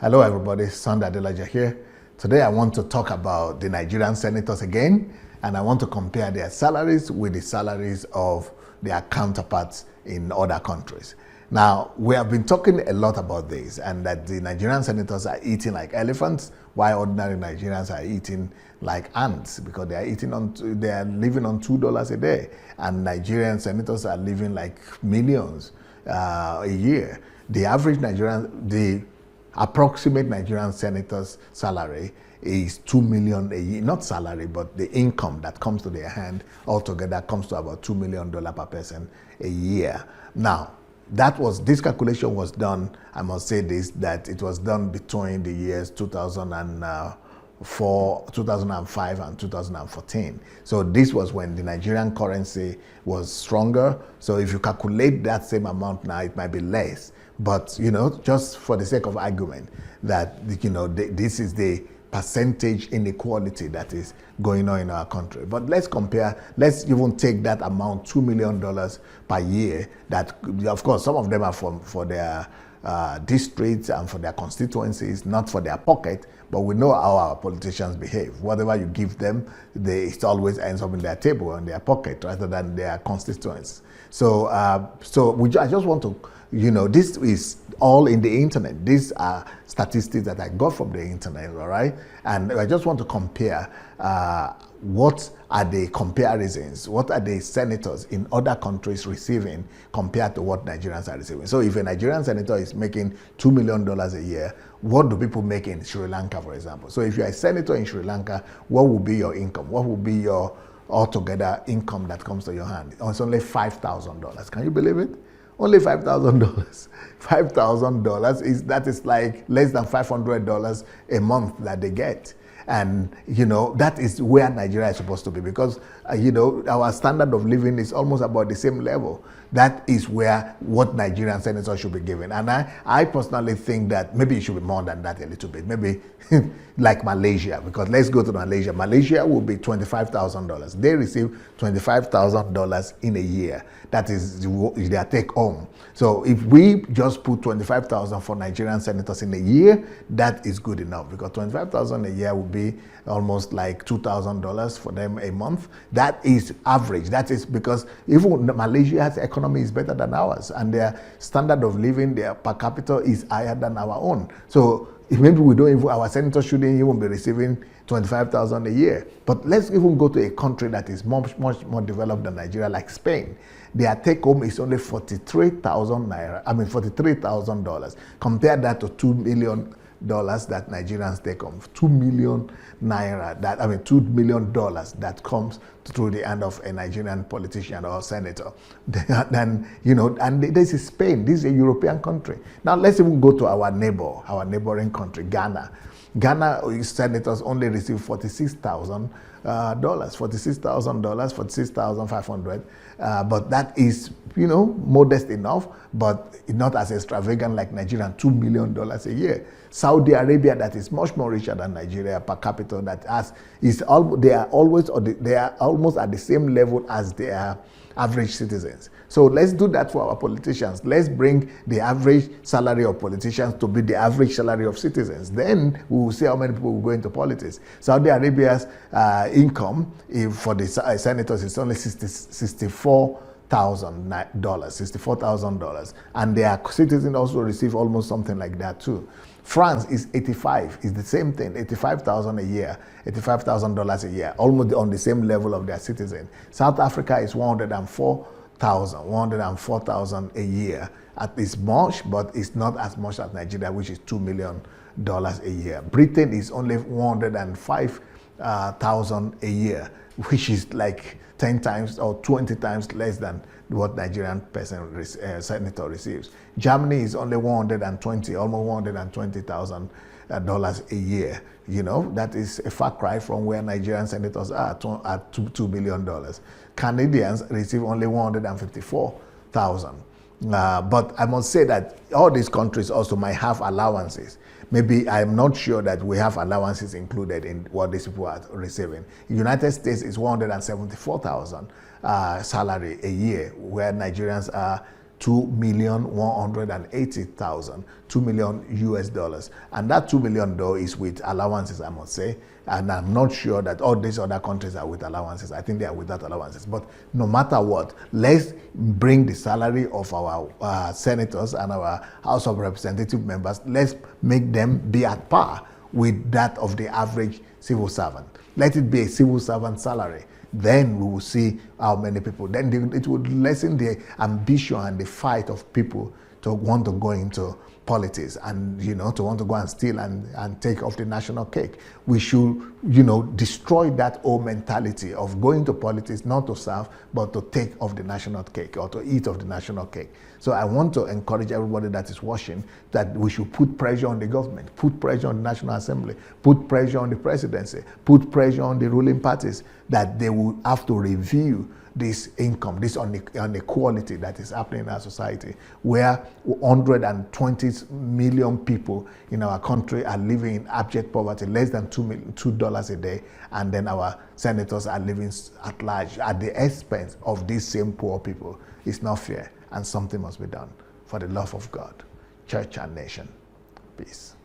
Hello everybody, Sunday Adelaja here. Today I want to talk about the Nigerian senators again, and I want to compare their salaries with the salaries of their counterparts in other countries. Now, we have been talking a lot about this, and that the Nigerian senators are eating like elephants, while ordinary Nigerians are eating like ants, because they are living on $2 a day, and Nigerian senators are living like millions a year. The average the approximate Nigerian senator's salary is 2 million a year, not salary, but the income that comes to their hand altogether comes to about $2 million per person a year. Now, this calculation was done, I must say this, that it was done between the years 2005 and 2014. So this was when the Nigerian currency was stronger. So if you calculate that same amount now, it might be less. But, just for the sake of argument, that, this is the percentage inequality that is going on in our country. But let's compare, let's even take that amount, $2 million per year, that, of course, some of them are for their districts and for their constituencies, not for their pocket, but we know how our politicians behave. Whatever you give them, it always ends up in their table, in their pocket, rather than their constituents. So, I just want to, this is all in the internet. These are statistics that I got from the internet, all right? And I just want to compare what are the comparisons, what are the senators in other countries receiving compared to what Nigerians are receiving. So if a Nigerian senator is making $2 million a year, what do people make in Sri Lanka, for example? So if you're a senator in Sri Lanka, what will be your income? What will be your altogether income that comes to your hand? It's only $5,000. Can you believe it? Only $5,000. $5,000 is like less than $500 a month that they get. And, that is where Nigeria is supposed to be, because, our standard of living is almost about the same level. That is what Nigerian senators should be given. And I personally think that maybe it should be more than that a little bit. Maybe like Malaysia, because let's go to Malaysia. Malaysia will be $25,000. They receive $25,000 in a year. That is their take home. So if we just put $25,000 for Nigerian senators in a year, that is good enough, because $25,000 a year would be almost like $2,000 for them a month. That is average. That is because even Malaysia's economy is better than ours, and their standard of living, their per capita is higher than our own. So maybe our senators shouldn't even be receiving $25,000 a year. But let's even go to a country that is much more developed than Nigeria, like Spain. Their take home is only $43,000. Compare that to $2 million that Nigerians take home. 2 million naira, $2 million that comes through the hand of a Nigerian politician or senator. And this is Spain. This is a European country. Now let's even go to our neighboring country, Ghana. Ghana senators only receive $46,000, $46,500. But that is, modest enough, but not as extravagant like Nigeria, $2 million a year. Saudi Arabia, that is much more richer than Nigeria per capita, they are almost at the same level as their average citizens. So let's do that for our politicians. Let's bring the average salary of politicians to be the average salary of citizens. Then we will see how many people will go into politics. Saudi Arabia's income for the senators is only $64,000, and their citizens also receive almost something like that too. France is 85, is the same thing, $85,000 a year, $85,000 a year, almost on the same level of their citizens. South Africa is $104,000 a year. It's much, but it's not as much as Nigeria, which is $2 million a year. Britain is only $105,000 a year, which is like 10 times or 20 times less than what Nigerian senator receives. Germany is only almost $120,000 a year. That is a far cry from where Nigerian senators are at $2 billion. Canadians receive only $154,000. But I must say that all these countries also might have allowances. Maybe I'm not sure that we have allowances included in what these people are receiving. United States is $174,000 salary a year, where Nigerians are $2,180,000, $2 million US dollars. And that 2 million though is with allowances, I must say. And I'm not sure that all these other countries are with allowances. I think they are without allowances. But no matter what, let's bring the salary of our senators and our House of Representative members, let's make them be at par with that of the average civil servant. Let it be a civil servant salary. Then we will see how many people. Then it would lessen the ambition and the fight of people to want to go into politics and, to want to go and steal and take off the national cake. We should, destroy that old mentality of going to politics not to serve, but to take off the national cake or to eat off the national cake. So I want to encourage everybody that is watching that we should put pressure on the government, put pressure on the National Assembly, put pressure on the presidency, put pressure on the ruling parties that they will have to review this income, this inequality that is happening in our society, where 120 million people in our country are living in abject poverty, less than $2 a day, and then our senators are living at large at the expense of these same poor people. It's not fair, and something must be done for the love of God, church and nation. Peace.